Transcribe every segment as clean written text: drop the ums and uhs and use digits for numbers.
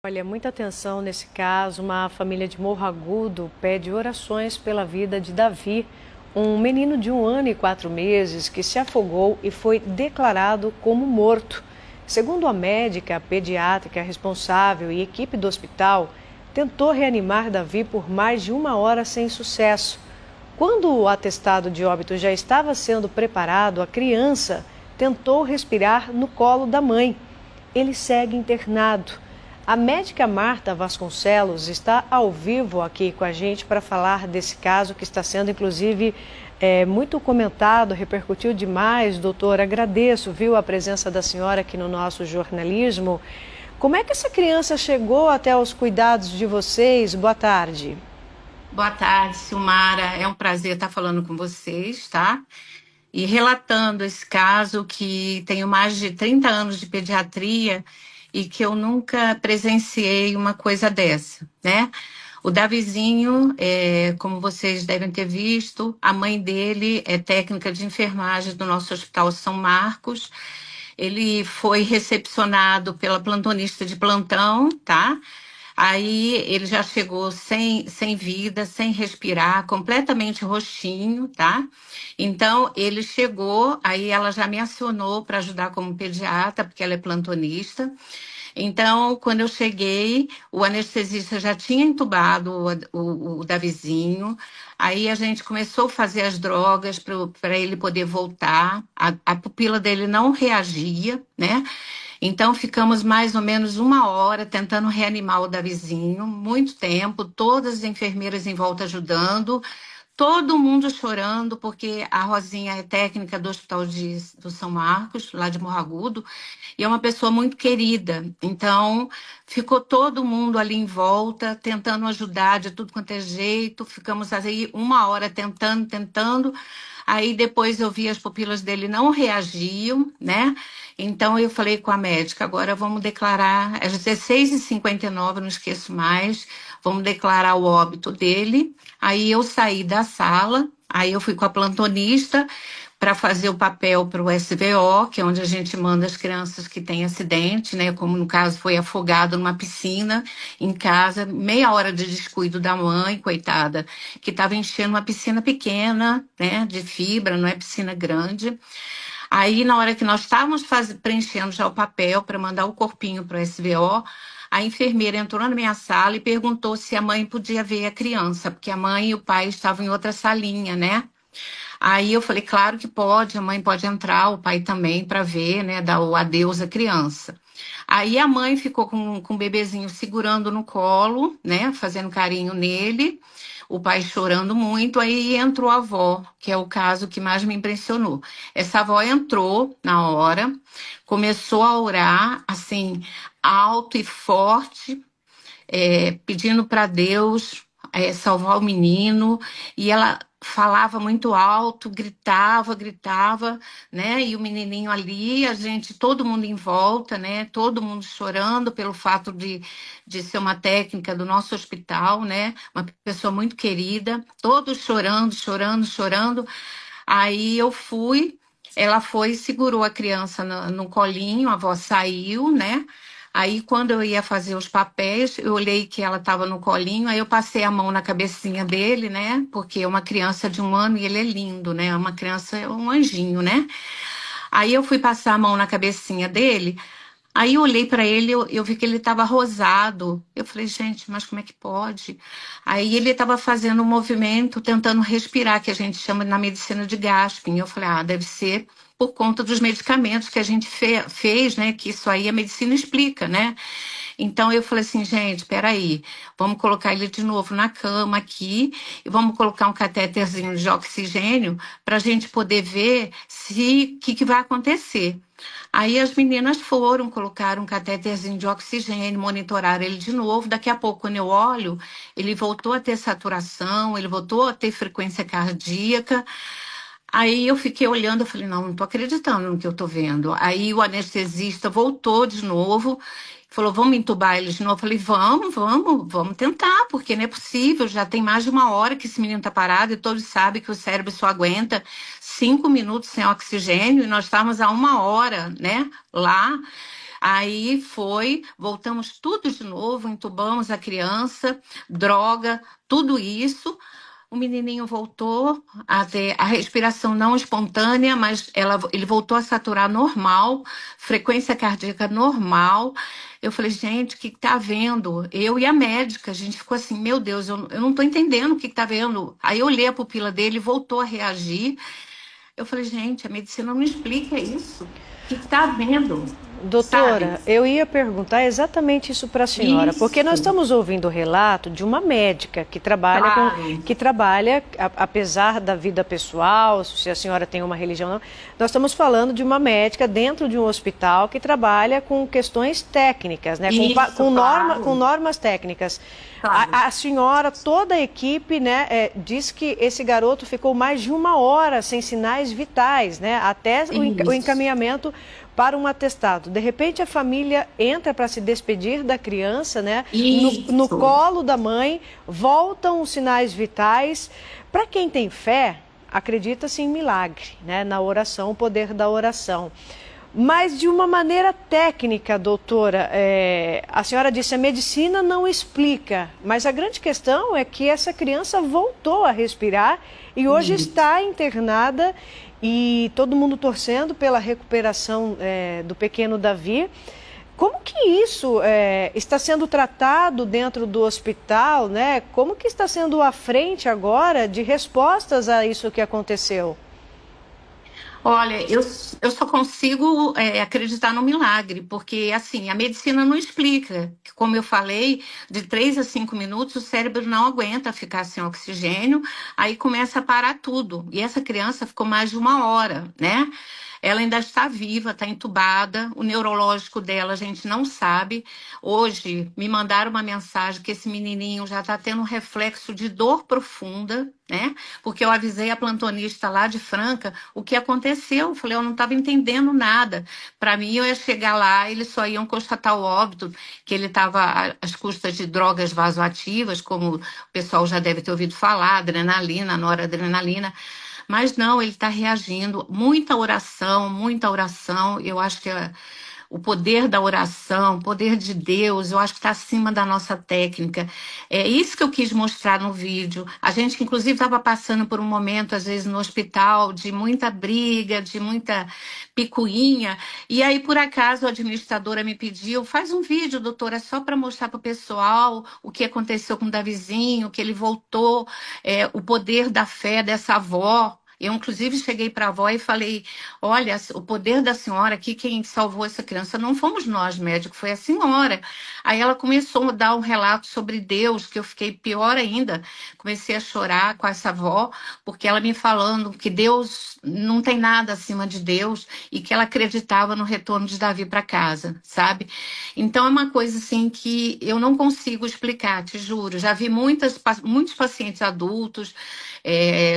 Olha, muita atenção nesse caso. Uma família de Morro Agudo pede orações pela vida de Davi, um menino de 1 ano e 4 meses que se afogou e foi declarado como morto. Segundo a médica pediátrica responsável e equipe do hospital, tentou reanimar Davi por mais de 1 hora sem sucesso. Quando o atestado de óbito já estava sendo preparado, a criança tentou respirar no colo da mãe. Ele segue internado. A médica Marta Vasconcelos está ao vivo aqui com a gente para falar desse caso que está sendo, inclusive, muito comentado, repercutiu demais. Doutor, agradeço, viu, a presença da senhora aqui no nosso jornalismo. Como é que essa criança chegou até os cuidados de vocês? Boa tarde. Boa tarde, Silmara. É um prazer estar falando com vocês, tá? E relatando esse caso que tenho mais de 30 anos de pediatria e que eu nunca presenciei uma coisa dessa, né? O Davizinho, como vocês devem ter visto, a mãe dele é técnica de enfermagem do nosso Hospital São Marcos. Ele foi recepcionado pela plantonista de plantão, tá? Aí ele já chegou sem vida, sem respirar, completamente roxinho, tá? Então ele chegou, aí ela já me acionou para ajudar como pediatra, porque ela é plantonista. Então, quando eu cheguei, o anestesista já tinha entubado o Davizinho. Aí a gente começou a fazer as drogas para ele poder voltar. A pupila dele não reagia, né? Então, ficamos mais ou menos 1 hora tentando reanimar o Davizinho, muito tempo, todas as enfermeiras em volta ajudando, todo mundo chorando, porque a Rosinha é técnica do Hospital do São Marcos, lá de Morro Agudo, e é uma pessoa muito querida. Então, ficou todo mundo ali em volta, tentando ajudar de tudo quanto é jeito. Ficamos aí 1 hora tentando. Aí depois eu vi as pupilas dele não reagiam, né? Então eu falei com a médica, agora vamos declarar, às 16h59, não esqueço mais, vamos declarar o óbito dele. Aí eu saí da sala, aí eu fui com a plantonista para fazer o papel para o SVO, que é onde a gente manda as crianças que têm acidente, né? Como no caso foi afogado numa piscina em casa, meia hora de descuido da mãe, coitada, que estava enchendo uma piscina pequena, né? De fibra, não é piscina grande. Aí, na hora que nós estávamos preenchendo já o papel para mandar o corpinho para o SVO, a enfermeira entrou na minha sala e perguntou se a mãe podia ver a criança, porque a mãe e o pai estavam em outra salinha, né? Aí eu falei, claro que pode, a mãe pode entrar, o pai também, para ver, né, dar o adeus à criança. Aí a mãe ficou com o bebezinho segurando no colo, né, fazendo carinho nele, o pai chorando muito, aí entrou a avó, que é o caso que mais me impressionou. Essa avó entrou na hora, começou a orar, assim, alto e forte, pedindo para Deus salvar o menino, e ela falava muito alto, gritava, né? E o menininho ali, a gente, todo mundo em volta, né? Todo mundo chorando pelo fato de ser uma técnica do nosso hospital, né? Uma pessoa muito querida, todos chorando. Aí eu fui, ela foi e segurou a criança no colinho, a avó saiu, né? Aí, quando eu ia fazer os papéis, eu olhei que ela estava no colinho, aí eu passei a mão na cabecinha dele, né? Porque é uma criança de 1 ano e ele é lindo, né? Uma criança, é um anjinho, né? Aí eu fui passar a mão na cabecinha dele, aí eu olhei para ele, eu vi que ele estava rosado. Eu falei, gente, mas como é que pode? Aí ele estava fazendo um movimento, tentando respirar, que a gente chama na medicina de gasping. Eu falei, deve ser por conta dos medicamentos que a gente fez, né? Que isso aí a medicina explica, né? Então eu falei assim, gente, peraí, vamos colocar ele de novo na cama aqui e vamos colocar um catéterzinho de oxigênio para a gente poder ver se que vai acontecer. Aí as meninas foram, colocaram um catéterzinho de oxigênio, monitoraram ele de novo. Daqui a pouco, quando eu olho, ele voltou a ter saturação, ele voltou a ter frequência cardíaca. Aí eu fiquei olhando, eu falei, não tô acreditando no que eu tô vendo. Aí o anestesista voltou de novo, falou, vamos entubar ele de novo. Eu falei, vamos tentar, porque não é possível, já tem mais de 1 hora que esse menino tá parado e todos sabem que o cérebro só aguenta 5 minutos sem oxigênio e nós estávamos há 1 hora, né, lá. Aí voltamos tudo de novo, entubamos a criança, droga, tudo isso. O menininho voltou a ter a respiração não espontânea, mas ele voltou a saturar normal, frequência cardíaca normal. Eu falei, gente, o que está havendo? Eu e a médica, a gente ficou assim, meu Deus, eu não estou entendendo o que está havendo. Aí eu olhei a pupila dele, voltou a reagir. Eu falei, gente, a medicina não explica isso. O que está havendo? Doutora, Sabe? eu ia perguntar exatamente isso para a senhora, porque nós Isso, estamos ouvindo o relato de uma médica que trabalha claro. apesar da vida pessoal, se a senhora tem uma religião ou não, nós estamos falando de uma médica dentro de um hospital que trabalha com questões técnicas, né, Isso, com claro. normas técnicas. Claro. A senhora, toda a equipe, né, diz que esse garoto ficou mais de 1 hora sem sinais vitais, né, até o Isso. encaminhamento para um atestado. De repente a família entra para se despedir da criança, né? No Isso. colo da mãe, voltam os sinais vitais. Para quem tem fé, acredita-se em milagre, né? Na oração, o poder da oração. Mas de uma maneira técnica, doutora, a senhora disse a medicina não explica, mas a grande questão é que essa criança voltou a respirar e hoje Isso. está internada e todo mundo torcendo pela recuperação do pequeno Davi. Como que isso está sendo tratado dentro do hospital, né? Como que está sendo a frente agora de respostas a isso que aconteceu? Olha, eu só consigo acreditar no milagre, porque assim, a medicina não explica. Como eu falei, de 3 a 5 minutos o cérebro não aguenta ficar sem oxigênio, aí começa a parar tudo. E essa criança ficou mais de 1 hora, né? Ela ainda está viva, está entubada, o neurológico dela a gente não sabe. Hoje me mandaram uma mensagem que esse menininho já está tendo um reflexo de dor profunda, né? Porque eu avisei a plantonista lá de Franca o que aconteceu. Eu falei, eu não estava entendendo nada. Para mim, eu ia chegar lá, eles só iam constatar o óbito, que ele estava às custas de drogas vasoativas, como o pessoal já deve ter ouvido falar, adrenalina, noradrenalina. Mas não, ele está reagindo. Muita oração, muita oração. Eu acho que o poder da oração, o poder de Deus, eu acho que está acima da nossa técnica. É isso que eu quis mostrar no vídeo. A gente, inclusive, estava passando por um momento, às vezes, no hospital, de muita briga, de muita picuinha. E aí, por acaso, a administradora me pediu, faz um vídeo, doutora, só para mostrar para o pessoal o que aconteceu com o Davizinho, que ele voltou, o poder da fé dessa avó. Eu, inclusive, cheguei para a avó e falei, olha, o poder da senhora aqui, quem salvou essa criança não fomos nós, médicos, foi a senhora. Aí ela começou a dar um relato sobre Deus, que eu fiquei pior ainda. Comecei a chorar com essa avó, porque ela me falando que Deus não tem nada acima de Deus e que ela acreditava no retorno de Davi para casa, sabe? Então é uma coisa assim que eu não consigo explicar, te juro. Já vi muitos pacientes adultos,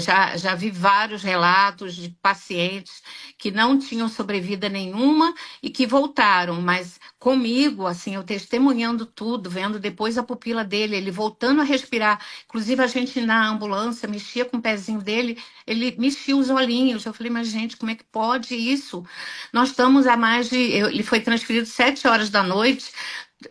já vi vários relatos de pacientes que não tinham sobrevida nenhuma e que voltaram, mas comigo, assim, eu testemunhando tudo, vendo depois a pupila dele, ele voltando a respirar. Inclusive, a gente na ambulância mexia com o pezinho dele, ele mexia os olhinhos. Eu falei, mas gente, como é que pode isso? Nós estamos a mais de. Ele foi transferido 7 horas da noite.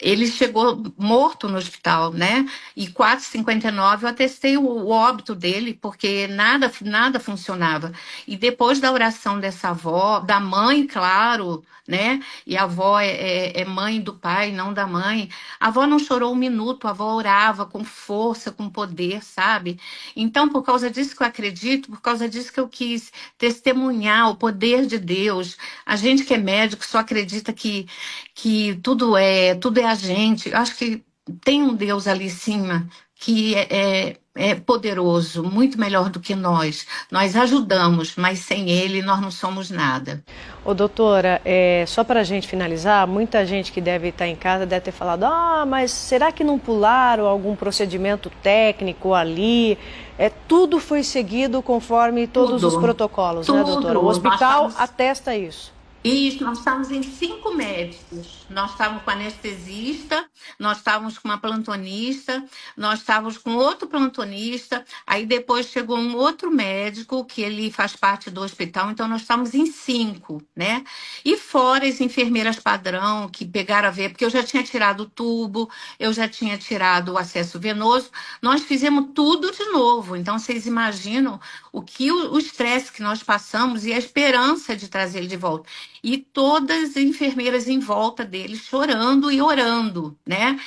Ele chegou morto no hospital, né? E 4h59 eu atestei o óbito dele, porque nada funcionava. E depois da oração dessa avó, da mãe, claro, né? E a avó é mãe do pai, não da mãe. A avó não chorou um minuto, a avó orava com força, com poder, sabe? Então, por causa disso que eu acredito, por causa disso que eu quis testemunhar o poder de Deus. A gente que é médico só acredita que tudo é a gente. Eu acho que tem um Deus ali em cima que é poderoso, muito melhor do que nós. Nós ajudamos, mas sem ele nós não somos nada. Ô, doutora, só para a gente finalizar, muita gente que deve estar em casa deve ter falado, mas será que não pularam algum procedimento técnico ali? Tudo foi seguido conforme todos os Tudo, protocolos, né, doutora? O tudo. Nós hospital estamos atesta isso. Isso, nós estávamos em 5 médicos. Nós estávamos com anestesista, nós estávamos com uma plantonista, nós estávamos com outro plantonista. Aí depois chegou um outro médico que ele faz parte do hospital. Então nós estávamos em 5, né? E fora as enfermeiras padrão que pegaram a ver, porque eu já tinha tirado o tubo, eu já tinha tirado o acesso venoso. Nós fizemos tudo de novo. Então vocês imaginam o estresse que nós passamos e a esperança de trazer ele de volta. E todas as enfermeiras em volta dele chorando e orando, né?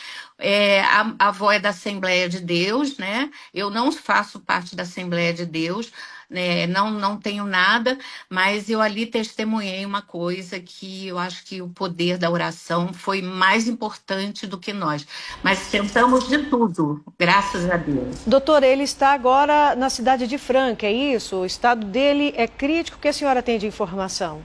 A avó é da Assembleia de Deus, né? Eu não faço parte da Assembleia de Deus, né? Não tenho nada, mas eu ali testemunhei uma coisa que eu acho que o poder da oração foi mais importante do que nós. Mas tentamos de tudo, graças a Deus. Doutora, ele está agora na cidade de Franca, é isso? O estado dele é crítico? O que a senhora tem de informação?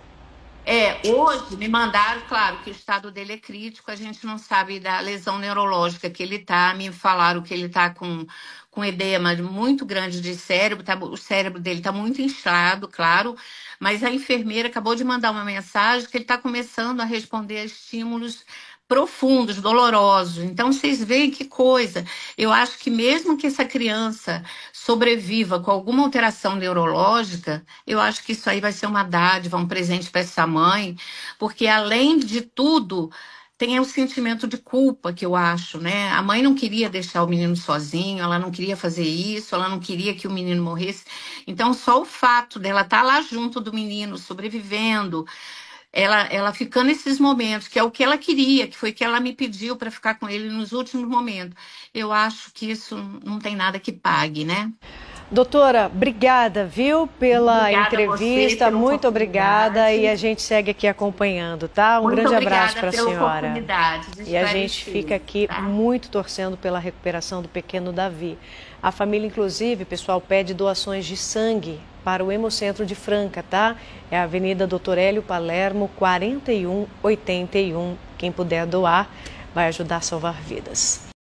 Hoje me mandaram, claro, que o estado dele é crítico, a gente não sabe da lesão neurológica que ele tá. Me falaram que ele tá com edema muito grande de cérebro, o cérebro dele tá muito inchado, claro, mas a enfermeira acabou de mandar uma mensagem que ele está começando a responder a estímulos profundos, dolorosos. Então, vocês veem que coisa. Eu acho que mesmo que essa criança sobreviva com alguma alteração neurológica, eu acho que isso aí vai ser uma dádiva, um presente para essa mãe, porque além de tudo, tem o sentimento de culpa que eu acho, né? A mãe não queria deixar o menino sozinho, ela não queria fazer isso, ela não queria que o menino morresse. Então, só o fato dela estar lá junto do menino, sobrevivendo, ela ficando nesses momentos, que é o que ela queria, que foi que ela me pediu para ficar com ele nos últimos momentos. Eu acho que isso não tem nada que pague, né? Doutora, obrigada, viu, pela Obrigada a você entrevista, pela muito obrigada oportunidade. e a gente segue aqui acompanhando, tá? Um Muito grande obrigada abraço para a pela senhora. oportunidade de E a gente esclarecer, fica aqui tá? muito torcendo pela recuperação do pequeno Davi. A família, inclusive, pessoal, pede doações de sangue para o Hemocentro de Franca, tá? É a Avenida Doutor Hélio Palermo, 4181. Quem puder doar vai ajudar a salvar vidas.